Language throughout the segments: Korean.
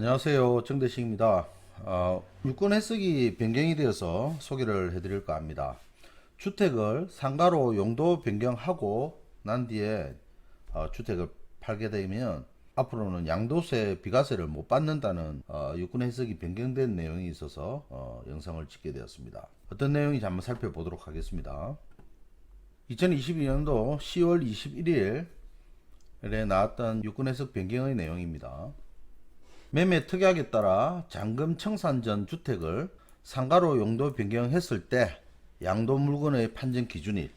안녕하세요, 정대식입니다. 유권 해석이 변경이 되어서 소개를 해드릴까 합니다. 주택을 상가로 용도 변경하고 난 뒤에 주택을 팔게 되면 앞으로는 양도세, 비과세를 못 받는다는 유권 해석이 변경된 내용이 있어서 영상을 찍게 되었습니다. 어떤 내용인지 한번 살펴보도록 하겠습니다. 2022년도 10월 21일에 나왔던 유권 해석 변경의 내용입니다. 매매 특약에 따라 잔금 청산 전 주택을 상가로 용도 변경했을 때 양도 물건의 판정 기준일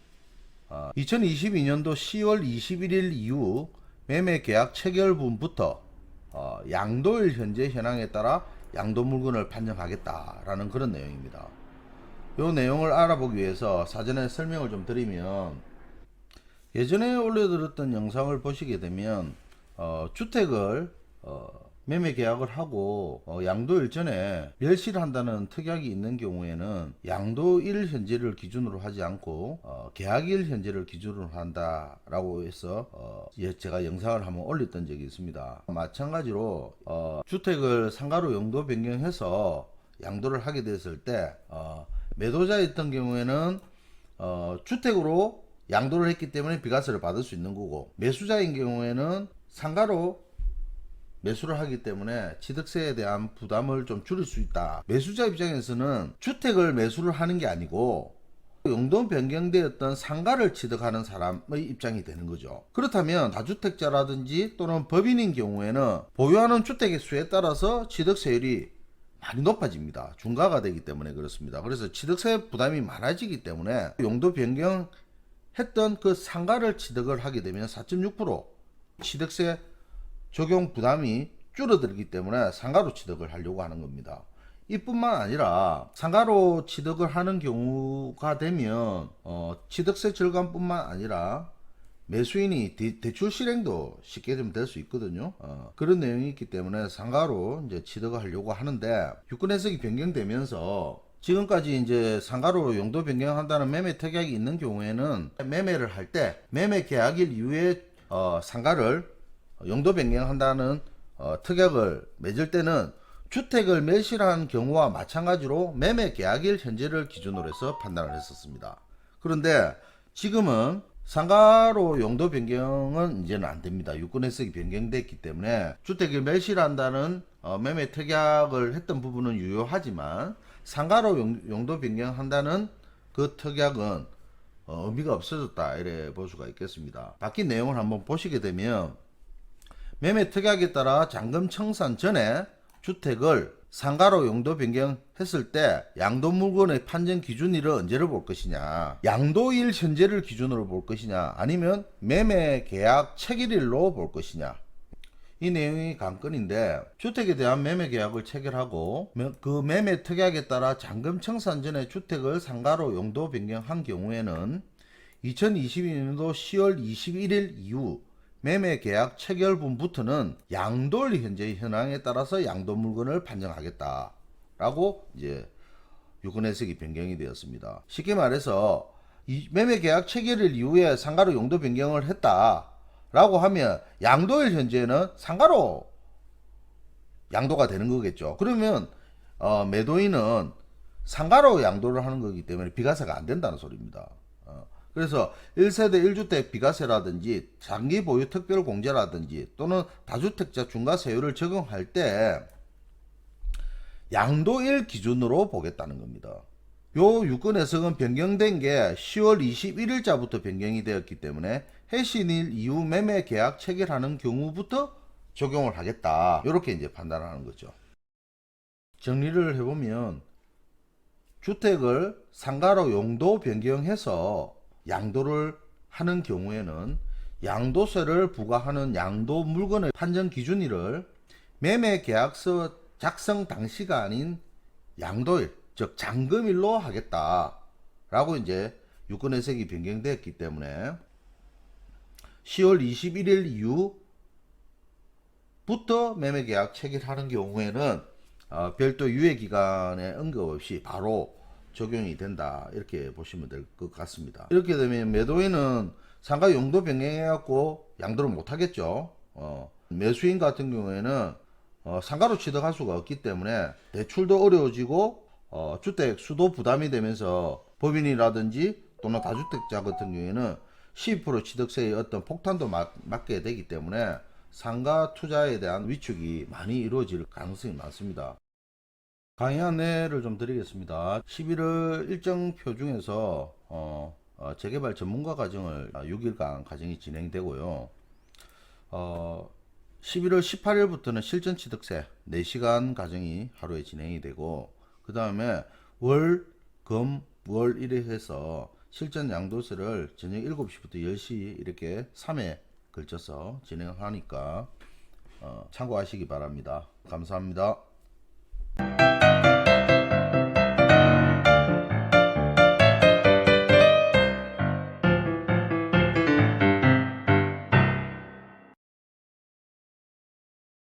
2022년도 10월 21일 이후 매매 계약 체결분부터 양도일 현재 현황에 따라 양도 물건을 판정하겠다라는 그런 내용입니다. 이 내용을 알아보기 위해서 사전에 설명을 좀 드리면, 예전에 올려드렸던 영상을 보시게 되면 주택을 매매 계약을 하고 양도일 전에 멸실을 한다는 특약이 있는 경우에는 양도일 현재를 기준으로 하지 않고 계약일 현재를 기준으로 한다라고 해서 제가 영상을 한번 올렸던 적이 있습니다. 마찬가지로 주택을 상가로 용도 변경해서 양도를 하게 됐을 때 매도자였던 경우에는 주택으로 양도를 했기 때문에 비과세를 받을 수 있는 거고, 매수자인 경우에는 상가로 매수를 하기 때문에 취득세에 대한 부담을 좀 줄일 수 있다. 매수자 입장에서는 주택을 매수를 하는 게 아니고 용도 변경되었던 상가를 취득하는 사람의 입장이 되는 거죠. 그렇다면 다주택자라든지 또는 법인인 경우에는 보유하는 주택의 수에 따라서 취득세율이 많이 높아집니다. 중과가 되기 때문에 그렇습니다. 그래서 취득세 부담이 많아지기 때문에 용도 변경했던 그 상가를 취득을 하게 되면 4.6% 취득세 적용 부담이 줄어들기 때문에 상가로 취득을 하려고 하는 겁니다. 이뿐만 아니라 상가로 취득을 하는 경우가 되면 취득세 절감뿐만 아니라 매수인이 대출 실행도 쉽게 좀 될 수 있거든요. 그런 내용이 있기 때문에 상가로 이제 취득을 하려고 하는데, 유권 해석이 변경되면서 지금까지 이제 상가로 용도 변경한다는 매매 특약이 있는 경우에는 매매를 할 때 매매 계약일 이후에 상가를 용도 변경한다는 특약을 맺을 때는 주택을 매실한 경우와 마찬가지로 매매 계약일 현재를 기준으로 해서 판단을 했었습니다. 그런데 지금은 상가로 용도 변경은 이제는 안 됩니다. 유권 해석이 변경됐기 때문에 주택을 매실한다는 매매 특약을 했던 부분은 유효하지만 상가로 용도 변경한다는 그 특약은 의미가 없어졌다, 이래 볼 수가 있겠습니다. 바뀐 내용을 한번 보시게 되면, 매매 특약에 따라 잔금 청산 전에 주택을 상가로 용도 변경했을 때 양도 물건의 판정 기준일을 언제를 볼 것이냐, 양도일 현재를 기준으로 볼 것이냐, 아니면 매매 계약 체결일로 볼 것이냐, 이 내용이 관건인데, 주택에 대한 매매 계약을 체결하고 그 매매 특약에 따라 잔금 청산 전에 주택을 상가로 용도 변경한 경우에는 2022년도 10월 21일 이후 매매 계약 체결분부터는 양도일 현재의 현황에 따라서 양도 물건을 판정하겠다라고 이제 유권 해석이 변경이 되었습니다. 쉽게 말해서 이 매매 계약 체결일 이후에 상가로 용도 변경을 했다라고 하면 양도일 현재는 상가로 양도가 되는 거겠죠. 그러면 매도인은 상가로 양도를 하는 거기 때문에 비과세가 안 된다는 소리입니다. 그래서 1세대 1주택 비과세라든지 장기 보유 특별 공제라든지 또는 다주택자 중과세율을 적용할 때 양도일 기준으로 보겠다는 겁니다. 요 유권 해석은 변경된 게 10월 21일자부터 변경이 되었기 때문에 해신일 이후 매매 계약 체결하는 경우부터 적용을 하겠다, 이렇게 이제 판단하는 거죠. 정리를 해보면, 주택을 상가로 용도 변경해서 양도를 하는 경우에는 양도세를 부과하는 양도 물건의 판정 기준일을 매매 계약서 작성 당시가 아닌 양도일, 즉 잔금일로 하겠다라고 이제 유권 해석이 변경되었기 때문에 10월 21일 이후부터 매매 계약 체결하는 경우에는 별도 유예 기간에 언급 없이 바로 적용이 된다, 이렇게 보시면 될 것 같습니다. 이렇게 되면 매도인은 상가 용도 변경해 갖고 양도를 못 하겠죠. 매수인 같은 경우에는 상가로 취득할 수가 없기 때문에 대출도 어려워지고 주택 수도 부담이 되면서 법인이라든지 또는 다주택자 같은 경우에는 12% 취득세의 어떤 폭탄도 맞게 되기 때문에 상가 투자에 대한 위축이 많이 이루어질 가능성이 많습니다. 강의 안내를 좀 드리겠습니다. 11월 일정표 중에서 재개발 전문가 과정을 6일간 과정이 진행되고요. 11월 18일부터는 실전 취득세 4시간 과정이 하루에 진행이 되고, 그 다음에 월, 금, 월 이렇게 해서 실전 양도세를 저녁 7시부터 10시 이렇게 3회 걸쳐서 진행하니까 참고하시기 바랍니다. 감사합니다.